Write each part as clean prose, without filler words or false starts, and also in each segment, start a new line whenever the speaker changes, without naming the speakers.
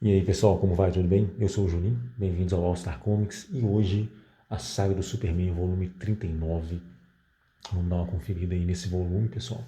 E aí pessoal, como vai? Tudo bem? Eu sou o Juninho, bem-vindos ao All Star Comics e hoje a saga do Superman, volume 39. Vamos dar uma conferida aí nesse volume, pessoal.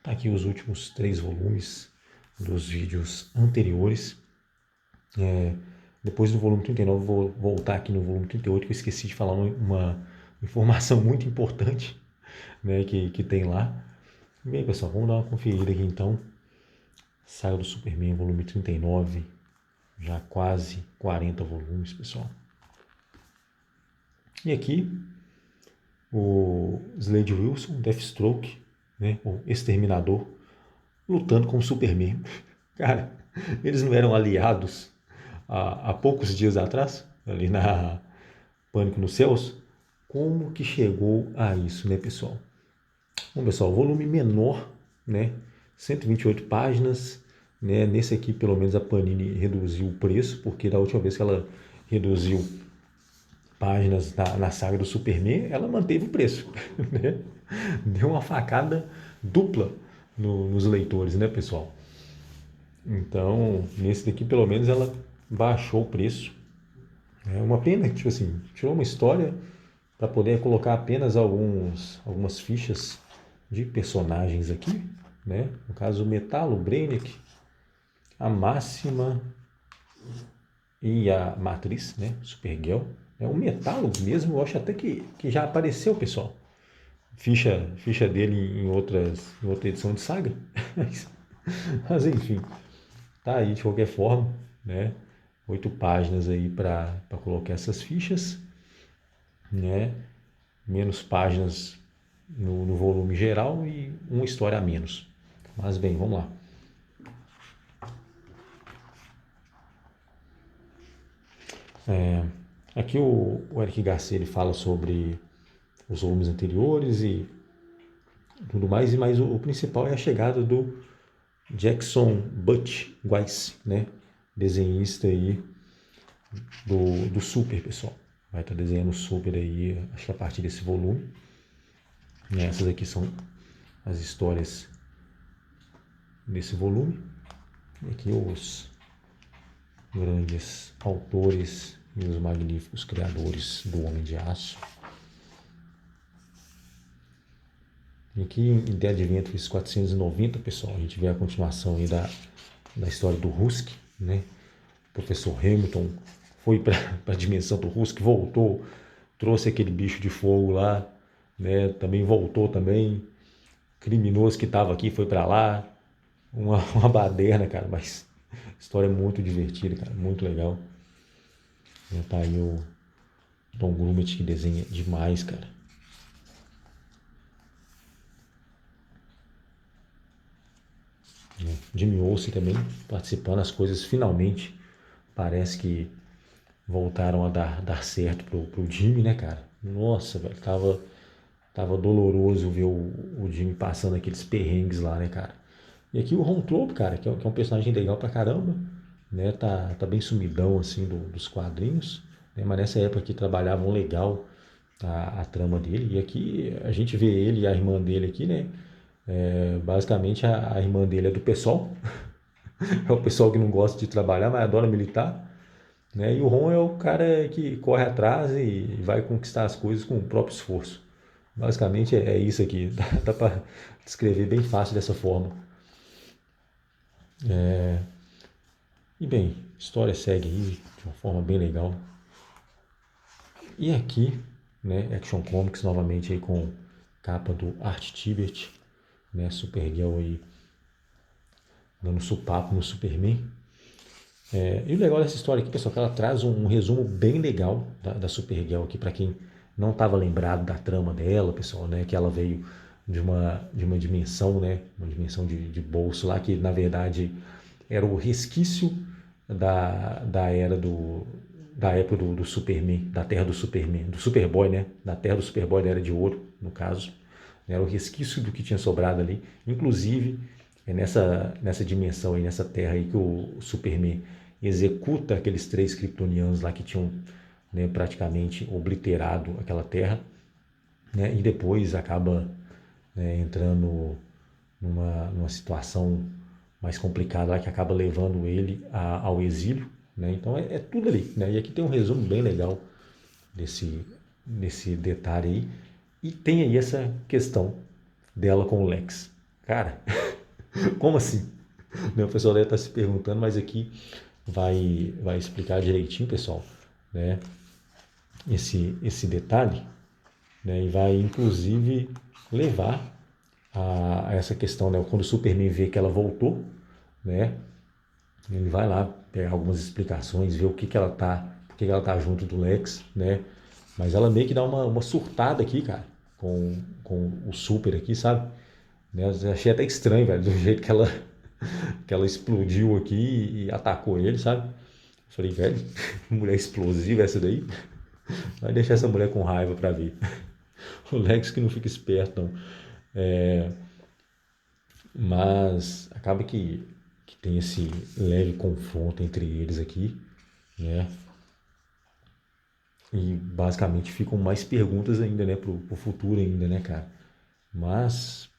Tá aqui os últimos 3 volumes dos vídeos anteriores. Depois do volume 39, vou voltar aqui no volume 38, que eu esqueci de falar uma informação muito importante, né, que tem lá. Bem, pessoal, vamos dar uma conferida aqui então. Saga do Superman, volume 39. Já quase 40 volumes, pessoal. E aqui, o Slade Wilson, Deathstroke, né, o Exterminador, lutando com o Superman. Cara, eles não eram aliados há poucos dias atrás, ali na Pânico nos Céus? Como que chegou a isso, né, pessoal? Bom, pessoal, volume menor, né, 128 páginas, né, nesse aqui, pelo menos, a Panini reduziu o preço, porque da última vez que ela reduziu páginas na saga do Superman, ela manteve o preço, né? Deu uma facada dupla nos leitores, né, pessoal? Então, nesse daqui, pelo menos, ela baixou o preço. É uma pena que, tipo assim, tirou uma história para poder colocar apenas algumas fichas de personagens aqui, né? No caso, o Metalo, o Brainiac, a Máxima e a Matriz, né? Supergirl. O Metalo mesmo, eu acho até que já apareceu, pessoal. Ficha dele em outra edição de saga. Mas enfim, tá aí de qualquer forma, né? 8 páginas aí para colocar essas fichas, né? Menos páginas no volume geral e uma história a menos. Mas bem, vamos lá. Aqui o Eric Garcia ele fala sobre os volumes anteriores e tudo mais, mas o principal é a chegada do Jackson Butch Weiss, né? Desenhista aí do Super, pessoal. Vai estar desenhando o Super aí, acho que a partir desse volume. E essas aqui são as histórias desse volume. E aqui os grandes autores e os magníficos criadores do Homem de Aço. E aqui em The Adventures 490, pessoal, a gente vê a continuação aí da história do Rusk, né? O professor Hamilton foi para a dimensão do Rusk, voltou, trouxe aquele bicho de fogo lá, né? Também voltou também. Criminoso que estava aqui foi para lá. Uma baderna, cara, mas história muito divertida, cara, muito legal. Tá aí o Tom Grummett que desenha demais, cara. Jimmy Olsen também participando, as coisas finalmente parece que voltaram a dar certo pro Jimmy, né, cara? Nossa, velho, tava doloroso ver o Jimmy passando aqueles perrengues lá, né, cara? E aqui o Ron Clope, cara, que é um personagem legal pra caramba, né? Tá bem sumidão, assim, dos quadrinhos, né? Mas nessa época que trabalhavam legal a trama dele. E aqui a gente vê ele e a irmã dele aqui, né? Basicamente a irmã dele é do pessoal, é o pessoal que não gosta de trabalhar, mas adora militar, né? E o Ron é o cara que corre atrás e vai conquistar as coisas com o próprio esforço. Basicamente é isso aqui, dá para descrever bem fácil dessa forma. E bem, a história segue aí de uma forma bem legal. E aqui, né, Action Comics novamente aí com capa do Art Tibet, né, Supergirl aí dando supapo no Superman. E o legal dessa história aqui, pessoal, é que ela traz um resumo bem legal da Supergirl aqui para quem não estava lembrado da trama dela, pessoal, né, que ela veio de uma dimensão, né, uma dimensão de bolso lá, que na verdade era o resquício da era da época do Superman, da Terra do Superman, do Superboy, né, da Terra do Superboy, da Era de Ouro, no caso. Era o resquício do que tinha sobrado ali. Inclusive, é nessa dimensão aí, nessa Terra aí que o Superman executa aqueles 3 kryptonianos lá que tinham, né, praticamente obliterado aquela Terra, né, e depois acaba, né, entrando numa situação mais complicada lá que acaba levando ele ao exílio, né? Então é tudo ali, né? E aqui tem um resumo bem legal desse detalhe aí. E tem aí essa questão dela com o Lex. Cara, como assim? Né, o pessoal deve estar se perguntando, mas aqui vai explicar direitinho, pessoal, né? Esse detalhe, né? E vai inclusive levar a essa questão, né? Quando o Superman vê que ela voltou, né? Ele vai lá pegar algumas explicações, ver o que ela tá, por que ela tá junto do Lex, né? Mas ela meio que dá uma surtada aqui, cara, com o Super aqui, sabe? Né? Eu achei até estranho, velho, do jeito que ela explodiu aqui e atacou ele, sabe? Eu falei, velho, mulher explosiva essa daí? Vai deixar essa mulher com raiva pra ver. O Lex que não fica esperto, não. É, mas acaba que tem esse leve confronto entre eles aqui, né? E basicamente ficam mais perguntas ainda, né, pro futuro ainda, né, cara? Mas,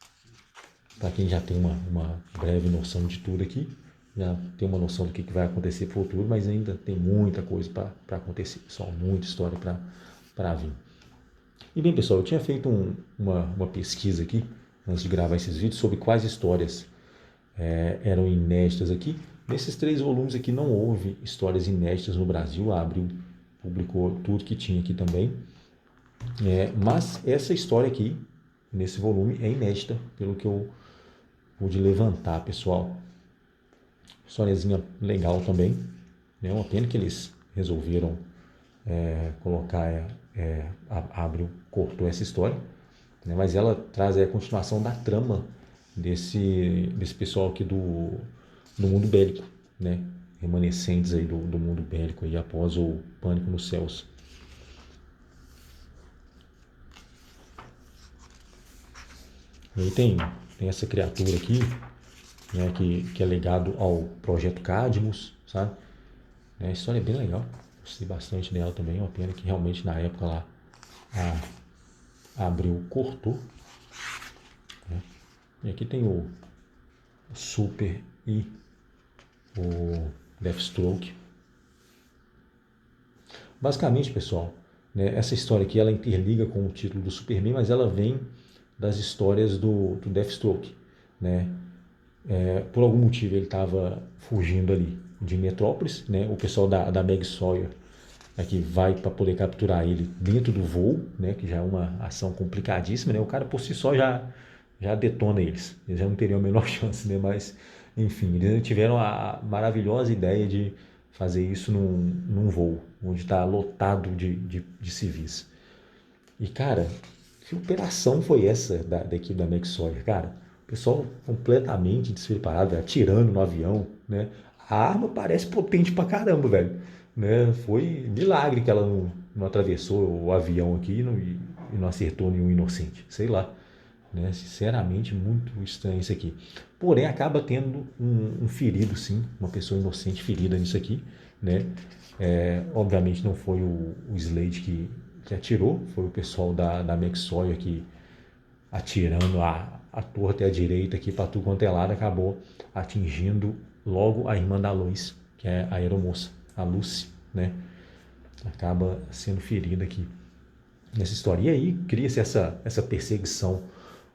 para quem já tem uma breve noção de tudo aqui, já tem uma noção do que vai acontecer no futuro, mas ainda tem muita coisa para acontecer, pessoal, muita história para vir. E bem, pessoal, eu tinha feito uma pesquisa aqui, antes de gravar esses vídeos, sobre quais histórias eram inéditas aqui. Nesses 3 volumes aqui não houve histórias inéditas no Brasil, a Abril publicou tudo que tinha aqui também. Mas essa história aqui, nesse volume, é inédita, pelo que eu pude levantar, pessoal. Historiazinha legal também. É uma pena que eles resolveram colocar, a Abril cortou essa história, né? Mas ela traz a continuação da trama desse pessoal aqui do mundo bélico, né? Remanescentes aí do mundo bélico aí após o Pânico nos Céus. E aí tem essa criatura aqui, né, que é ligado ao Projeto Cadmus, sabe? A história é bem legal, gostei bastante dela também. É uma pena que realmente na época lá a Abril cortou, né? E aqui tem o Super e o Deathstroke. Basicamente, pessoal, né, essa história aqui ela interliga com o título do Superman, mas ela vem das histórias do Deathstroke, né? Por algum motivo ele estava fugindo ali de Metrópolis, né? O pessoal da Meg Sawyer aqui vai para poder capturar ele dentro do voo, né? Que já é uma ação complicadíssima, né? O cara por si só já detona eles, eles já não teriam a menor chance, né? Mas enfim, eles tiveram a maravilhosa ideia de fazer isso num voo, onde está lotado de civis. E cara, que operação foi essa da equipe da Meg Sawyer, cara? O pessoal completamente despreparado, atirando no avião, né? A arma parece potente pra caramba, velho. Né? Foi milagre que ela não atravessou o avião aqui e não acertou nenhum inocente. Sei lá. Né? Sinceramente, muito estranho isso aqui. Porém, acaba tendo um ferido, sim. Uma pessoa inocente ferida nisso aqui. Né? Obviamente não foi o Slade que atirou, foi o pessoal da Meg Sawyer que atirando a torta e a direita aqui para tudo quanto é lado, acabou atingindo logo a irmã da Lois, que é a aeromoça, a Lucy, né? Acaba sendo ferida aqui nessa história. E aí cria-se essa perseguição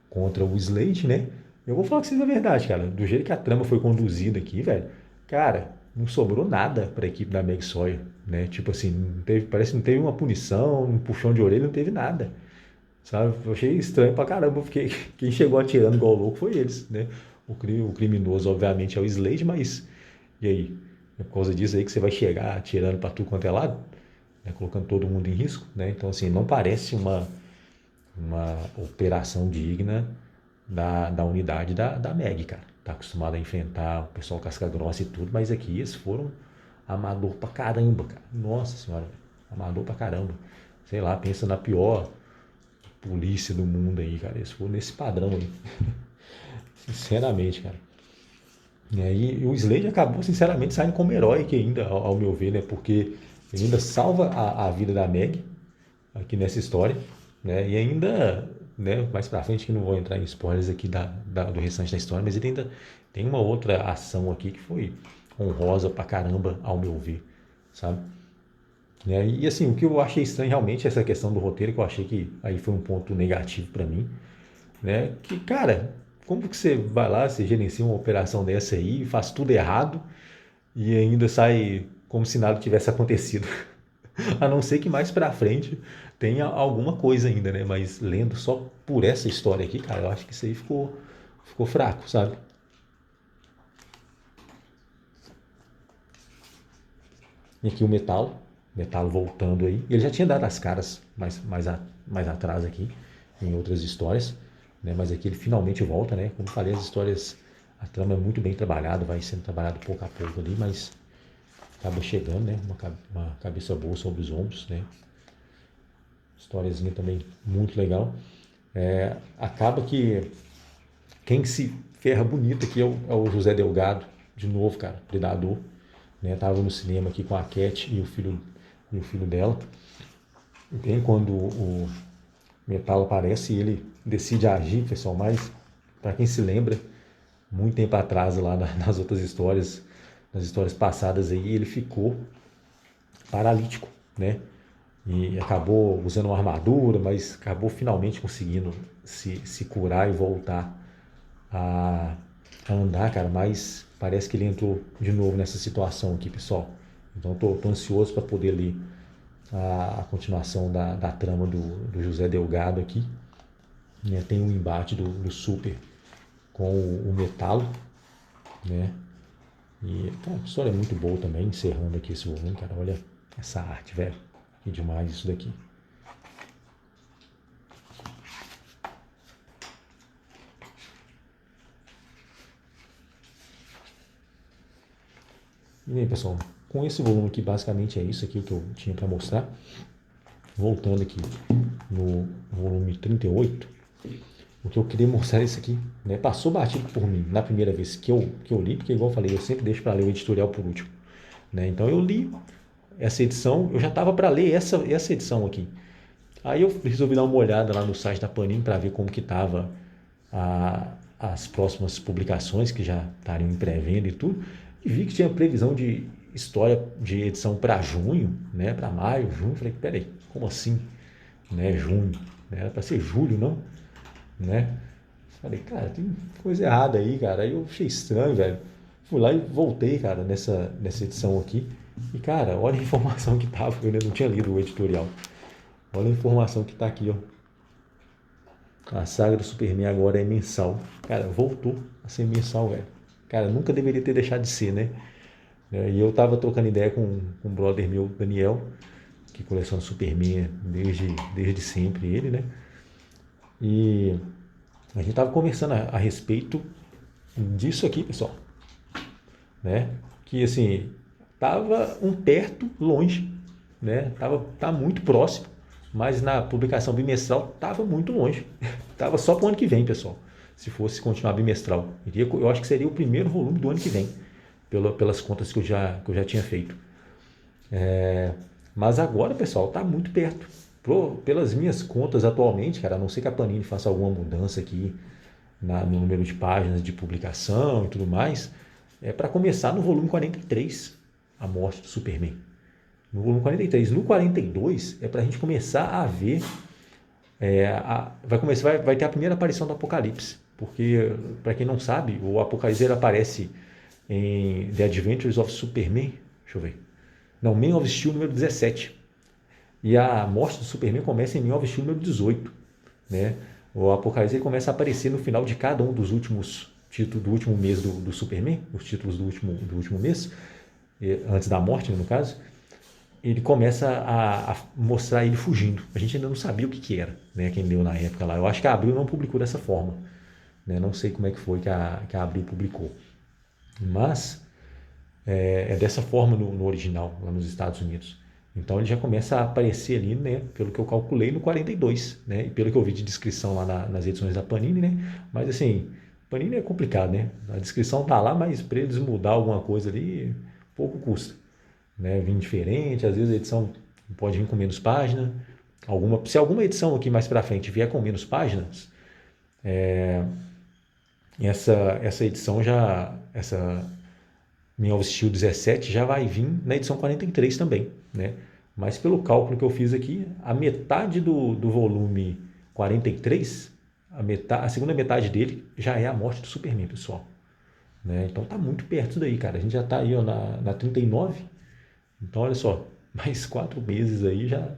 contra o Slade, né? Eu vou falar com vocês a verdade, cara. Do jeito que a trama foi conduzida aqui, velho, cara, não sobrou nada para a equipe da Meg Sawyer, né? Tipo assim, parece que não teve uma punição, um puxão de orelha, não teve nada. Sabe? Eu achei estranho pra caramba, porque quem chegou atirando igual louco foi eles, né? O criminoso, obviamente, é o Slade, mas e aí? É por causa disso aí que você vai chegar atirando pra tudo quanto é lado, né? Colocando todo mundo em risco, né? Então, assim, não parece uma operação digna da unidade da Meg, cara. Tá acostumado a enfrentar o pessoal casca-grossa e tudo, mas aqui eles foram amador pra caramba, cara. Nossa senhora, amador pra caramba. Sei lá, pensa na pior polícia do mundo aí, cara. Eles foram nesse padrão aí. Sinceramente, cara. E aí o Slade acabou, sinceramente, saindo como herói aqui ainda, ao meu ver, né? Porque ele ainda salva a vida da Meg aqui nessa história, né? E ainda, né, mais pra frente, que não vou entrar em spoilers aqui do restante da história, mas ele ainda tem uma outra ação aqui que foi honrosa pra caramba, ao meu ver, sabe? E assim, o que eu achei estranho realmente é essa questão do roteiro, que eu achei que aí foi um ponto negativo para mim, né? Que, cara, como que você vai lá, você gerencia uma operação dessa aí, faz tudo errado e ainda sai como se nada tivesse acontecido? A não ser que mais pra frente tenha alguma coisa ainda, né? Mas lendo só por essa história aqui, cara, eu acho que isso aí ficou fraco, sabe? E aqui o Metalo voltando aí. Ele já tinha dado as caras mais atrás aqui, em outras histórias, né? Mas aqui ele finalmente volta, né? Como eu falei, as histórias, a trama é muito bem trabalhada, vai sendo trabalhado pouco a pouco ali, mas acaba chegando, né? Uma cabeça boa sobre os ombros, né? Historiazinha também muito legal. Acaba que quem se ferra bonito aqui é o José Delgado, de novo, cara, Predador. Né? Tava no cinema aqui com a Cat e o filho dela. Bem quando o Metal aparece, ele decide agir, pessoal, mas para quem se lembra, muito tempo atrás lá nas outras histórias, nas histórias passadas aí, ele ficou paralítico, né? E acabou usando uma armadura, mas acabou finalmente conseguindo se curar e voltar a, a andar, cara. Mas parece que ele entrou de novo nessa situação aqui, pessoal. Então tô ansioso para poder ler a continuação da trama do José Delgado aqui. Né? Tem um embate do Super com o Metalo, né? E então, a história é muito boa também, encerrando aqui esse volume, cara. Olha essa arte, velho. Que demais isso daqui. E bem, pessoal, com esse volume aqui, basicamente é isso aqui que eu tinha para mostrar. Voltando aqui no volume 38, o que eu queria mostrar é isso aqui, né? Passou batido por mim na primeira vez que eu li, porque igual eu falei, eu sempre deixo para ler o editorial por último, né? Então eu li essa edição, eu já estava para ler essa edição aqui. Aí eu resolvi dar uma olhada lá no site da Panini para ver como que estava as próximas publicações que já estariam em pré-venda e tudo, e vi que tinha previsão de história de edição para junho, né, para maio, junho. Falei, peraí, como assim, né, junho? Né, era para ser julho, não? Né? Falei, cara, tem coisa errada aí, cara. Aí eu achei estranho, velho. Fui lá e voltei, cara, nessa edição aqui. E, cara, olha a informação que tava. Eu ainda não tinha lido o editorial. Olha a informação que tá aqui, ó. A saga do Superman agora é mensal. Cara, voltou a ser mensal, velho. Cara, nunca deveria ter deixado de ser, né? E eu tava trocando ideia com um brother meu, Daniel, que coleciona Superman desde sempre, ele, né? E a gente tava conversando a respeito disso aqui, pessoal, né? Que assim, tava um perto, longe, né? Tá muito próximo, mas na publicação bimestral tava muito longe. Tava só pro ano que vem, pessoal. Se fosse continuar bimestral, eu acho que seria o primeiro volume do ano que vem, pelas contas que eu já tinha feito. Mas agora, pessoal, tá muito perto. Pelas minhas contas atualmente, cara, a não ser que a Panini faça alguma mudança aqui no número de páginas de publicação e tudo mais, é para começar no volume 43, a morte do Superman. No volume 43. No 42 é para a gente começar a ver, vai ter a primeira aparição do Apocalipse, porque, para quem não sabe, o Apocalipse ele aparece em The Adventures of Superman, deixa eu ver, não, Man of Steel número 17, e a morte do Superman começa em Man of Steel número 18, né? O Apocalipse ele começa a aparecer no final de cada um dos últimos títulos do último mês do Superman, os títulos do último mês, antes da morte, no caso. Ele começa a mostrar ele fugindo. A gente ainda não sabia o que era, né? Quem leu na época lá. Eu acho que a Abril não publicou dessa forma, né? Não sei como é que foi que a Abril publicou. Mas é dessa forma no original, lá nos Estados Unidos. Então ele já começa a aparecer ali, né? Pelo que eu calculei, no 42, né? E pelo que eu vi de descrição lá nas edições da Panini, né? Mas assim, Panini é complicado, né? A descrição tá lá, mas para eles mudar alguma coisa ali, pouco custa, né? Vir diferente, às vezes a edição pode vir com menos página. Se alguma edição aqui mais para frente vier com menos páginas, essa edição já, Man of Steel 17 já vai vir na edição 43 também, né? Mas pelo cálculo que eu fiz aqui, a metade do volume 43, a segunda metade dele já é a morte do Superman, pessoal. Né? Então tá muito perto daí, cara. A gente já tá aí ó, na 39. Então olha só, mais 4 meses aí já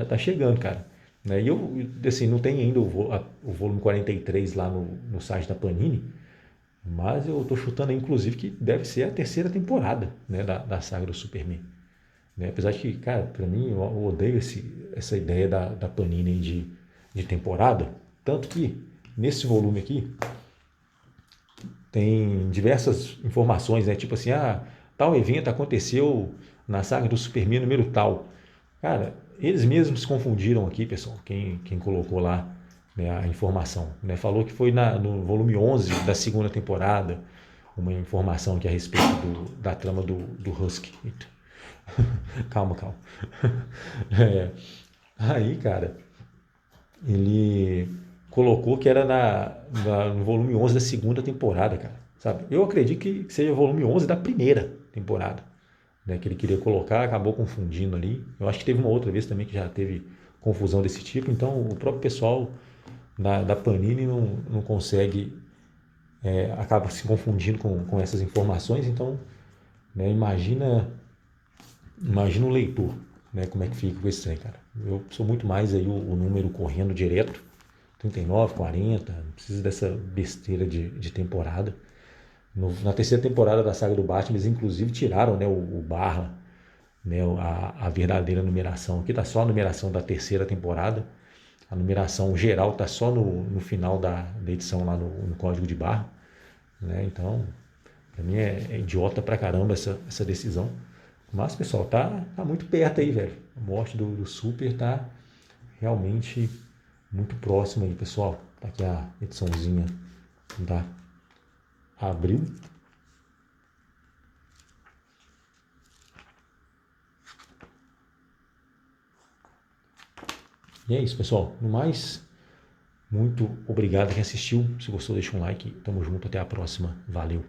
tá chegando, cara. Né? E eu, assim, não tem ainda o volume 43 lá no site da Panini, mas eu tô chutando aí, inclusive, que deve ser a terceira temporada, né, da saga do Superman. Né? Apesar de que, cara, pra mim, eu odeio essa ideia da Panini aí de temporada. Tanto que, nesse volume aqui, tem diversas informações, né? Tipo assim, tal evento aconteceu na saga do Superman número tal. Cara, eles mesmos se confundiram aqui, pessoal, quem colocou lá, né, a informação. Né? Falou que foi no volume 11 da segunda temporada, uma informação aqui a respeito da trama do Husky. Eita. Calma. É, aí, cara, ele colocou que era no volume 11 da segunda temporada, cara. Sabe? Eu acredito que seja o volume 11 da primeira temporada, né, que ele queria colocar, acabou confundindo ali. Eu acho que teve uma outra vez também que já teve confusão desse tipo, então o próprio pessoal da Panini não consegue, acaba se confundindo com essas informações, então, né, imagina o leitor, né, como é que fica com esse trem, cara. Eu sou muito mais aí o número correndo direto, 39, 40, não precisa dessa besteira de temporada. Na terceira temporada da saga do Batman, eles inclusive tiraram, né, o barra, né, a verdadeira numeração. Aqui está só a numeração da terceira temporada. A numeração geral está só no final da edição lá no código de barra. Né? Então, para mim é idiota pra caramba essa decisão. Mas, pessoal, tá muito perto aí, velho. A morte do Super tá realmente muito próxima aí, pessoal. Tá aqui a ediçãozinha da Abril. E é isso, pessoal. No mais, muito obrigado quem assistiu. Se gostou, deixa um like. Tamo junto. Até a próxima. Valeu.